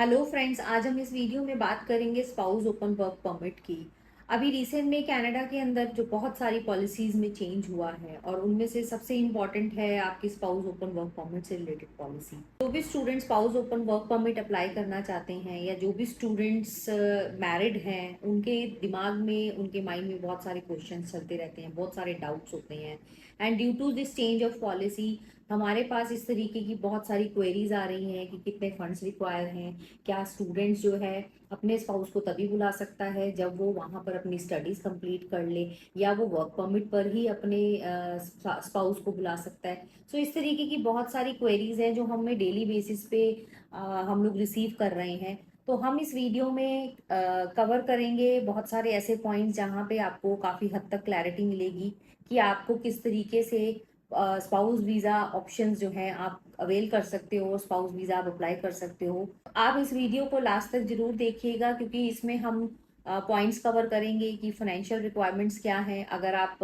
Hello friends, आज हम इस वीडियो में बात करेंगे स्पाउस ओपन वर्क परमिट की। अभी रिसेंट में कनाडा के अंदर जो बहुत सारी पॉलिसीज में चेंज हुआ है और उनमें से सबसे इम्पॉर्टेंट है आपकी स्पाउस ओपन वर्क परमिट से रिलेटेड पॉलिसी। जो भी student spouse open work permit apply करना चाहते हैं या जो भी स्टूडेंट्स मैरिड हैं, उनके दिमाग में, उनके माइंड में बहुत सारे क्वेश्चंस चलते रहते हैं, बहुत सारे डाउट्स होते हैं। And due to this change of policy हमारे पास इस तरीके की बहुत सारी क्वेरीज आ रही हैं कि कितने फंड्स रिक्वायर हैं, क्या स्टूडेंट्स जो है अपने स्पाउस को तभी बुला सकता है जब वो वहाँ पर अपनी स्टडीज कंप्लीट कर ले, या वो वर्क परमिट पर ही अपने स्पाउस को बुला सकता है। सो इस तरीके की बहुत सारी क्वेरीज हैं जो हमें डेली बेसिस पे हम लोग रिसीव कर रहे हैं। तो हम इस वीडियो में कवर करेंगे बहुत सारे ऐसे पॉइंट्स जहाँ पे आपको काफ़ी हद तक क्लैरिटी मिलेगी कि आपको किस तरीके से स्पाउस वीज़ा ऑप्शंस जो हैं आप अवेल कर सकते हो, स्पाउस वीज़ा आप अप्लाई कर सकते हो। आप इस वीडियो को लास्ट तक जरूर देखिएगा क्योंकि इसमें हम पॉइंट्स कवर करेंगे कि फाइनेंशियल रिक्वायरमेंट्स क्या हैं अगर आप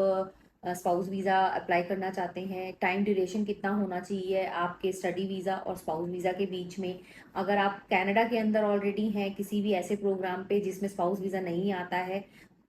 स्पाउस वीज़ा अप्लाई करना चाहते हैं, टाइम ड्यूरेशन कितना होना चाहिए आपके स्टडी वीज़ा और स्पाउस वीज़ा के बीच में। अगर आप कनाडा के अंदर ऑलरेडी हैं किसी भी ऐसे प्रोग्राम पे जिसमें स्पाउस वीज़ा नहीं आता है,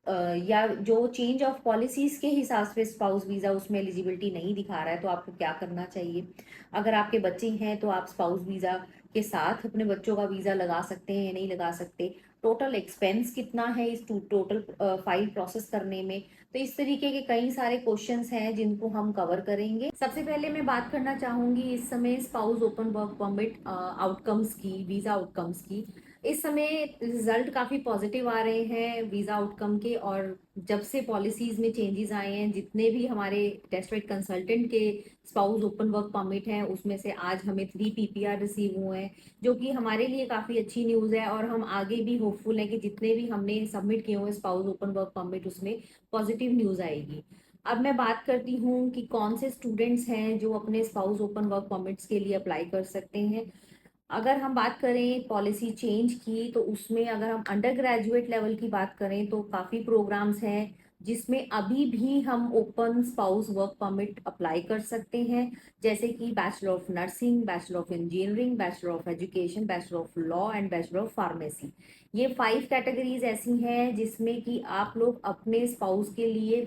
या जो चेंज ऑफ पॉलिसीज के हिसाब से स्पाउस वीज़ा उसमें एलिजिबिलिटी नहीं दिखा रहा है, तो आपको क्या करना चाहिए। अगर आपके बच्चे हैं तो आप स्पाउस वीज़ा के साथ अपने बच्चों का वीज़ा लगा सकते हैं या नहीं लगा सकते, टोटल एक्सपेंस कितना है इस टोटल फाइल प्रोसेस करने में। तो इस तरीके के कई सारे क्वेश्चंस हैं जिनको हम कवर करेंगे। सबसे पहले मैं बात करना चाहूंगी इस समय spouse open work permit outcomes की, वीज़ा आउटकम्स की। इस समय रिजल्ट काफ़ी पॉजिटिव आ रहे हैं वीज़ा आउटकम के, और जब से पॉलिसीज में चेंजेस आए हैं, जितने भी हमारे टेस्टेड कंसल्टेंट के स्पाउस ओपन वर्क परमिट हैं उसमें से आज हमें 3 PPR रिसीव हुए हैं, जो कि हमारे लिए काफ़ी अच्छी न्यूज़ है। और हम आगे भी होपफुल हैं कि जितने भी हमने सबमिट किए हुए स्पाउस ओपन वर्क परमिट उसमें पॉजिटिव न्यूज़ आएगी। अब मैं बात करती हूँ कि कौन से स्टूडेंट्स हैं जो अपने स्पाउस ओपन वर्क परमिट्स के लिए अप्लाई कर सकते हैं। अगर हम बात करें पॉलिसी चेंज की, तो उसमें अगर हम अंडर ग्रेजुएट लेवल की बात करें तो काफ़ी प्रोग्राम्स हैं जिसमें अभी भी हम open spouse work permit apply कर सकते हैं, जैसे कि bachelor of nursing, bachelor of engineering, bachelor of education, bachelor of law and bachelor of pharmacy. ये 5 कैटेगरीज ऐसी हैं जिसमें कि आप लोग अपने स्पाउस के लिए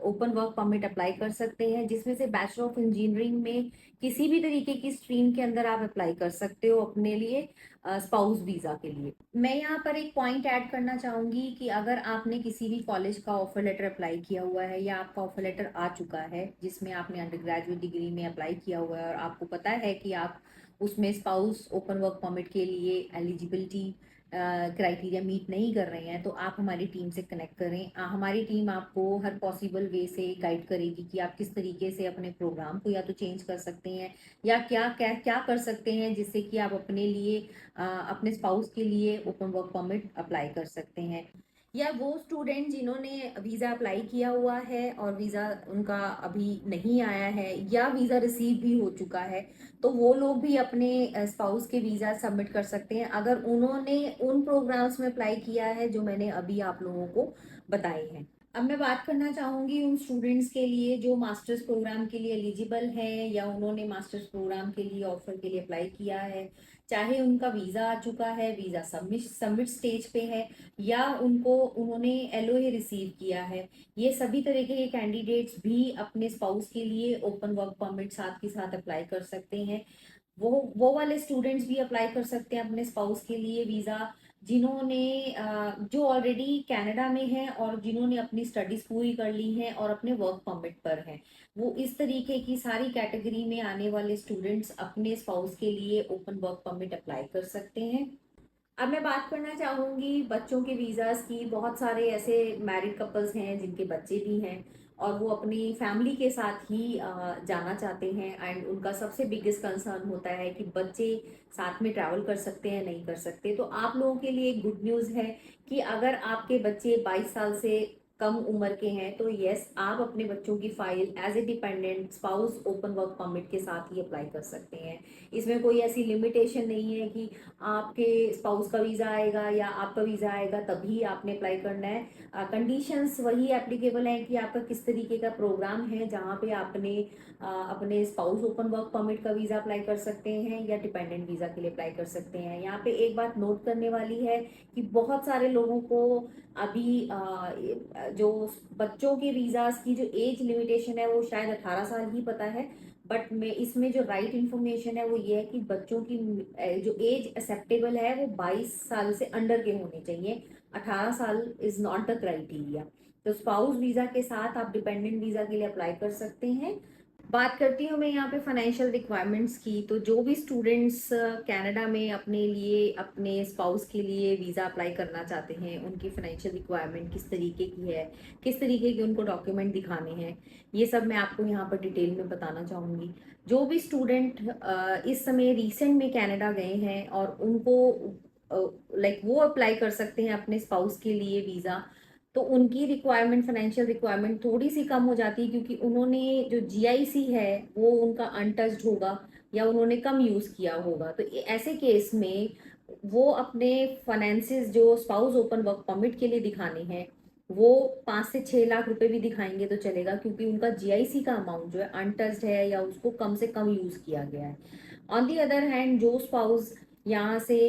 ओपन वर्क परमिट अप्लाई कर सकते हैं, जिसमें से बैचलर ऑफ इंजीनियरिंग में किसी भी तरीके की स्ट्रीम के अंदर आप अप्लाई कर सकते हो अपने लिए स्पाउस वीजा के लिए। मैं यहाँ पर एक पॉइंट ऐड करना चाहूंगी कि अगर आपने किसी भी कॉलेज का ऑफर लेटर अप्लाई किया हुआ है या आपका ऑफर लेटर आ चुका है जिसमें आपने अंडर ग्रेजुएट डिग्री में अप्लाई किया हुआ है और आपको पता है कि आप उसमें स्पाउस ओपन वर्क परमिट के लिए एलिजिबिलिटी क्राइटेरिया मीट नहीं कर रहे हैं, तो आप हमारी टीम से कनेक्ट करें। हमारी टीम आपको हर पॉसिबल वे से गाइड करेगी कि आप किस तरीके से अपने प्रोग्राम को या तो चेंज कर सकते हैं या क्या क्या क्या कर सकते हैं जिससे कि आप अपने लिए अपने स्पाउस के लिए ओपन वर्क परमिट अप्लाई कर सकते हैं। या वो स्टूडेंट जिन्होंने वीज़ा अप्लाई किया हुआ है और वीज़ा उनका अभी नहीं आया है या वीज़ा रिसीव भी हो चुका है, तो वो लोग भी अपने स्पाउस के वीज़ा सबमिट कर सकते हैं अगर उन्होंने उन प्रोग्राम्स में अप्लाई किया है जो मैंने अभी आप लोगों को बताए हैं। अब मैं बात करना चाहूंगी उन स्टूडेंट्स के लिए जो मास्टर्स प्रोग्राम के लिए एलिजिबल हैं या उन्होंने मास्टर्स प्रोग्राम के लिए ऑफर के लिए अप्लाई किया है, चाहे उनका वीज़ा आ चुका है, वीज़ा सबमिट सबमिट स्टेज पे है, या उन्होंने LOA रिसीव किया है। ये सभी तरीके के कैंडिडेट्स भी अपने स्पाउस के लिए ओपन वर्क परमिट साथ के साथ अप्लाई कर सकते हैं। वो वाले स्टूडेंट्स भी अप्लाई कर सकते हैं अपने स्पाउस के लिए वीज़ा जिन्होंने जो ऑलरेडी कनाडा में हैं और जिन्होंने अपनी स्टडीज पूरी कर ली हैं और अपने वर्क परमिट पर हैं। वो इस तरीके की सारी कैटेगरी में आने वाले स्टूडेंट्स अपने स्पाउस के लिए ओपन वर्क परमिट अप्लाई कर सकते हैं। अब मैं बात करना चाहूंगी बच्चों के वीज़ास की। बहुत सारे ऐसे मैरिड कपल्स हैं जिनके बच्चे भी हैं और वो अपनी फैमिली के साथ ही जाना चाहते हैं, एंड उनका सबसे बिगेस्ट कंसर्न होता है कि बच्चे साथ में ट्रैवल कर सकते हैं नहीं कर सकते। तो आप लोगों के लिए एक गुड न्यूज़ है कि अगर आपके बच्चे 22 साल से कम उम्र के हैं तो यस, आप अपने बच्चों की file as a dependent spouse open work permit के साथ ही अप्लाई कर सकते हैं। इसमें कोई ऐसी लिमिटेशन नहीं है कि आपके स्पाउस का वीज़ा आएगा या आपका वीज़ा आएगा तभी आपने अप्लाई करना है। कंडीशंस वही एप्लीकेबल हैं कि आपका किस तरीके का प्रोग्राम है जहाँ पे आपने अपने स्पाउस ओपन वर्क परमिट का वीज़ा अप्लाई कर सकते हैं या डिपेंडेंट वीज़ा के लिए अप्लाई कर सकते हैं। यहाँ पे एक बात नोट करने वाली है कि बहुत सारे लोगों को अभी जो बच्चों के वीज़ास की जो एज लिमिटेशन है वो शायद 18 साल ही पता है, बट मैं इसमें जो राइट इन्फॉर्मेशन है वो ये है कि बच्चों की जो एज एक्सेप्टेबल है वो 22 साल से अंडर के होने चाहिए। 18 साल इज नॉट द क्राइटेरिया। तो स्पाउस वीजा के साथ आप डिपेंडेंट वीजा के लिए अप्लाई कर सकते हैं। बात करती हूँ मैं यहाँ पे फाइनेंशियल रिक्वायरमेंट्स की। तो जो भी स्टूडेंट्स कनाडा में अपने लिए अपने स्पाउस के लिए वीज़ा अप्लाई करना चाहते हैं, उनकी फाइनेंशियल रिक्वायरमेंट किस तरीके की है, किस तरीके के उनको डॉक्यूमेंट दिखाने हैं, ये सब मैं आपको यहाँ पर डिटेल में बताना चाहूँगी। जो भी स्टूडेंट इस समय रिसेंट में कनाडा गए हैं और उनको लाइक वो अप्लाई कर सकते हैं अपने स्पाउस के लिए वीज़ा, तो उनकी रिक्वायरमेंट फाइनेंशियल रिक्वायरमेंट थोड़ी सी कम हो जाती है क्योंकि उन्होंने जो जीआईसी है वो उनका अनटच्ड होगा या उन्होंने कम यूज किया होगा। तो ऐसे केस में वो अपने फाइनेंसेस जो स्पाउस ओपन वर्क परमिट के लिए दिखाने हैं वो 5 से 6 लाख रुपए भी दिखाएंगे तो चलेगा क्योंकि उनका जीआईसी का अमाउंट जो है अनटच्ड है या उसको कम से कम यूज किया गया है। ऑन दी अदर हैंड जो स्पाउस यहाँ से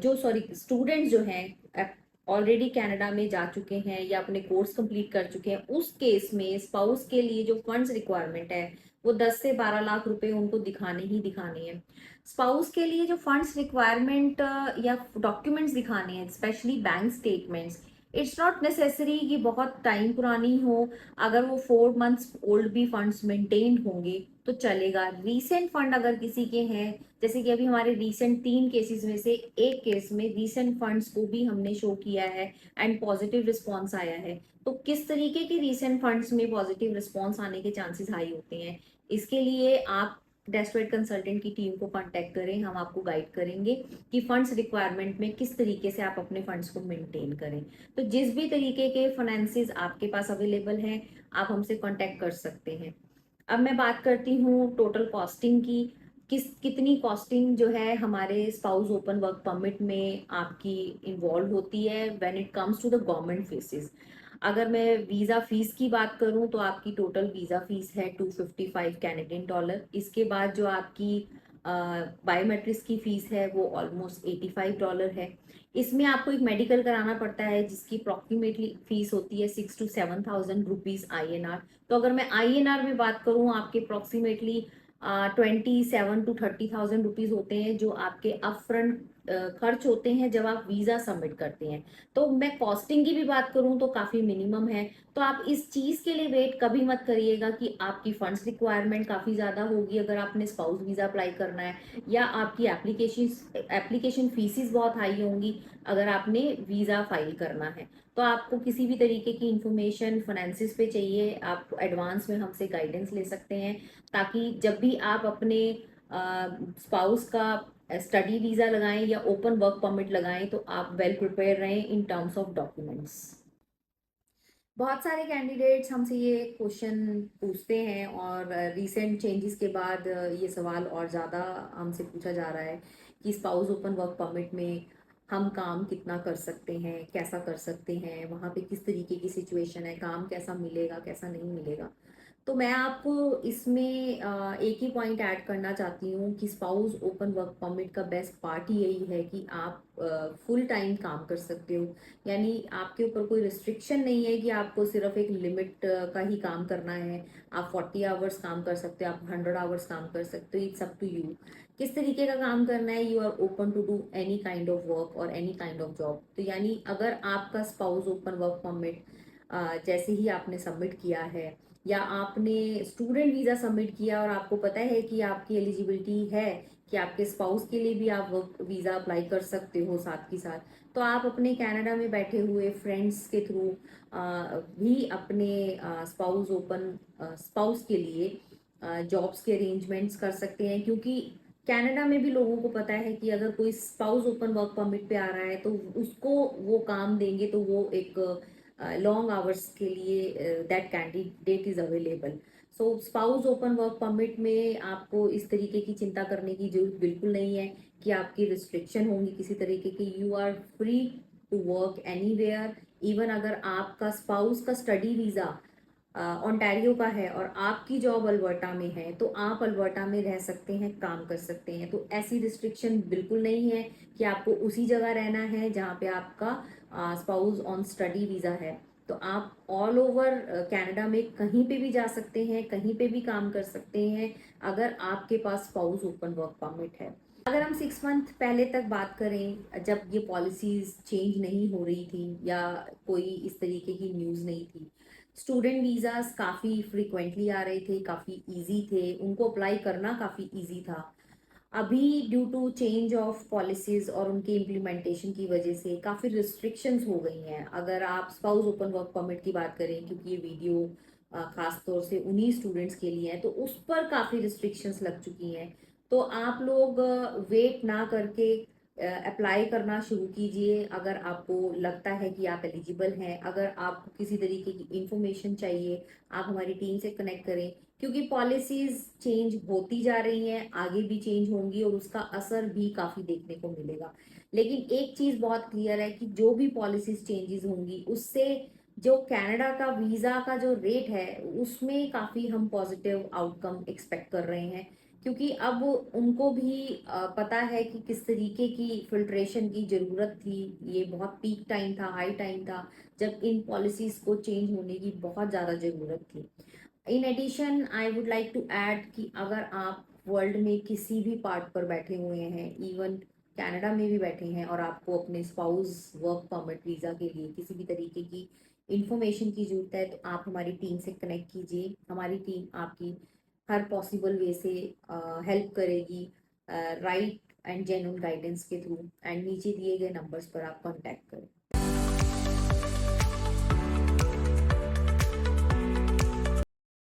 जो सॉरी स्टूडेंट्स जो हैं ऑलरेडी कनाडा में जा चुके हैं या अपने कोर्स कंप्लीट कर चुके हैं, उस केस में स्पाउस के लिए जो फंड्स रिक्वायरमेंट है वो 10 से 12 लाख रुपए उनको दिखाने ही दिखाने हैं। स्पाउस के लिए जो फंड्स रिक्वायरमेंट या डॉक्यूमेंट्स दिखाने हैं specially bank statements, it's not necessary कि बहुत टाइम पुरानी हो। अगर वो 4 मंथ्स ओल्ड भी फंड्स मेंटेन्ड होंगे तो चलेगा। रीसेंट फंड अगर किसी के हैं, जैसे कि अभी हमारे रीसेंट 3 केसेस में से एक केस में रीसेंट फंड्स को भी हमने शो किया है एंड पॉजिटिव रिस्पॉन्स आया है। तो किस तरीके के रीसेंट फंड्स में पॉजिटिव रिस्पॉन्स आने के चांसेस हाई होते हैं, इसके लिए आप डेस्परेट कंसल्टेंट की टीम को कांटेक्ट करें, हम आपको गाइड करेंगे कि फंड्स रिक्वायरमेंट में किस तरीके से आप अपने फंड्स को मेंटेन करें। तो जिस भी तरीके के फाइनेंसेस आपके पास अवेलेबल हैं आप हमसे कांटेक्ट कर सकते हैं। अब मैं बात करती हूँ टोटल कॉस्टिंग की। कितनी कॉस्टिंग जो है हमारे स्पाउस ओपन वर्क परमिट में आपकी इन्वॉल्व होती है when it comes to the government fees. अगर मैं वीज़ा फीस की बात करूं तो आपकी टोटल वीज़ा फीस है 255 कैनेडियन डॉलर। इसके बाद जो आपकी बायोमेट्रिक्स की फीस है वो ऑलमोस्ट $85 है। इसमें आपको एक मेडिकल कराना पड़ता है जिसकी अप्रॉक्सीमेटली फीस होती है 6 to 7,000 रुपीज INR। तो अगर मैं INR में बात करूं आपके अप्रॉक्सीमेटली 27 to 30,000 रुपीज होते हैं जो आपके अपफ्रंट खर्च होते हैं जब आप वीज़ा सबमिट करते हैं। तो मैं कॉस्टिंग की भी बात करूं तो काफ़ी मिनिमम है। तो आप इस चीज़ के लिए वेट कभी मत करिएगा कि आपकी फंड्स रिक्वायरमेंट काफ़ी ज़्यादा होगी अगर आपने स्पाउस वीज़ा अप्लाई करना है, या आपकी एप्लीकेशन फीसिस बहुत हाई होंगी अगर आपने वीज़ा फाइल करना है। तो आपको किसी भी तरीके की इंफॉर्मेशन फाइनेंसिस पे चाहिए आप एडवांस में हमसे गाइडेंस ले सकते हैं, ताकि जब भी आप अपने स्पाउस का स्टडी वीज़ा लगाएं या ओपन वर्क परमिट लगाएं तो आप वेल प्रिपेयर रहें इन टर्म्स ऑफ डॉक्यूमेंट्स। बहुत सारे कैंडिडेट्स हमसे ये क्वेश्चन पूछते हैं और रीसेंट चेंजेस के बाद ये सवाल और ज़्यादा हमसे पूछा जा रहा है कि स्पाउस ओपन वर्क परमिट में हम काम कितना कर सकते हैं, कैसा कर सकते हैं, वहाँ पे किस तरीके की सिचुएशन है, काम कैसा मिलेगा कैसा नहीं मिलेगा। तो मैं आपको इसमें एक ही पॉइंट ऐड करना चाहती हूँ कि स्पाउस ओपन वर्क परमिट का बेस्ट पार्ट ही यही है कि आप फुल टाइम काम कर सकते हो। यानी आपके ऊपर कोई रिस्ट्रिक्शन नहीं है कि आपको सिर्फ एक लिमिट का ही काम करना है। आप 40 आवर्स काम कर सकते हो, आप 100 आवर्स काम कर सकते हो, इट्स अप टू यू किस तरीके का काम करना है। You are open to do any kind of work और एनी काइंड ऑफ जॉब। तो यानी अगर आपका स्पाउस ओपन वर्क परमिट जैसे ही आपने सबमिट किया है या आपने स्टूडेंट वीज़ा सबमिट किया और आपको पता है कि आपकी एलिजिबिलिटी है कि आपके स्पाउस के लिए भी आप वर्क वीज़ा अप्लाई कर सकते हो साथ के साथ, तो आप अपने कनाडा में बैठे हुए फ्रेंड्स के थ्रू भी अपने स्पाउस के लिए जॉब्स के अरेंजमेंट्स कर सकते हैं। क्योंकि कनाडा में भी लोगों को पता है कि अगर कोई स्पाउस ओपन वर्क परमिट पे आ रहा है तो उसको वो काम देंगे तो वो एक लॉन्ग आवर्स के लिए that candidate is available. So spouse open work permit में आपको इस तरीके की चिंता करने की जरूरत बिल्कुल नहीं है कि आपकी रिस्ट्रिक्शन होंगी किसी तरीके की। You are free to work anywhere. Even अगर आपका स्पाउस का स्टडी वीज़ा ओंटारियो का है और आपकी जॉब अल्बर्टा में है तो आप अल्बर्टा में रह सकते हैं, काम कर सकते हैं। तो ऐसी रिस्ट्रिक्शन बिल्कुल नहीं है कि आपको उसी जगह रहना है जहाँ पे आपका स्पाउस ऑन स्टडी वीज़ा है। तो आप ऑल ओवर कनाडा में कहीं पे भी जा सकते हैं, कहीं पे भी काम कर सकते हैं अगर आपके पास स्पाउस ओपन वर्क परमिट है। अगर हम 6 मंथ पहले तक बात करें, जब ये पॉलिसीज चेंज नहीं हो रही थी या कोई इस तरीके की न्यूज़ नहीं थी, स्टूडेंट वीज़ाज काफ़ी फ्रिक्वेंटली आ रहे थे, काफ़ी इजी थे, उनको अप्लाई करना काफ़ी इजी था। अभी due to change of policies और उनके इम्प्लीमेंटेशन की वजह से काफ़ी रिस्ट्रिक्शंस हो गई हैं। अगर आप स्पाउस ओपन वर्क परमिट की बात करें, क्योंकि ये वीडियो खास तौर से उन्हीं स्टूडेंट्स के लिए है, तो उस पर काफ़ी रिस्ट्रिक्शंस लग चुकी हैं। तो आप लोग वेट ना करके अप्लाई करना शुरू कीजिए। अगर आपको लगता है कि आप एलिजिबल हैं, अगर आपको किसी तरीके की इंफॉर्मेशन चाहिए, आप हमारी टीम से कनेक्ट करें, क्योंकि पॉलिसीज चेंज होती जा रही हैं, आगे भी चेंज होंगी और उसका असर भी काफ़ी देखने को मिलेगा। लेकिन एक चीज़ बहुत क्लियर है कि जो भी पॉलिसीज चेंजेस होंगी उससे जो कनाडा का वीज़ा का जो रेट है उसमें काफ़ी हम पॉजिटिव आउटकम एक्सपेक्ट कर रहे हैं। क्योंकि अब उनको भी पता है कि किस तरीके की फिल्ट्रेशन की ज़रूरत थी। ये बहुत पीक टाइम था, हाई टाइम था, जब इन पॉलिसीज़ को चेंज होने की बहुत ज़्यादा ज़रूरत थी। In addition I would like to add कि अगर आप वर्ल्ड में किसी भी पार्ट पर बैठे हुए हैं, इवन कनाडा में भी बैठे हैं, और आपको अपने स्पाउस वर्क परमिट वीज़ा के लिए किसी भी तरीके की इंफॉर्मेशन की जरूरत है, तो आप हमारी टीम से कनेक्ट कीजिए। हमारी टीम आपकी हर पॉसिबल वे से हेल्प करेगी, राइट एंड जेन्युइन गाइडेंस के थ्रू। एंड नीचे दिए गए नंबर्स पर आप कॉन्टैक्ट करें।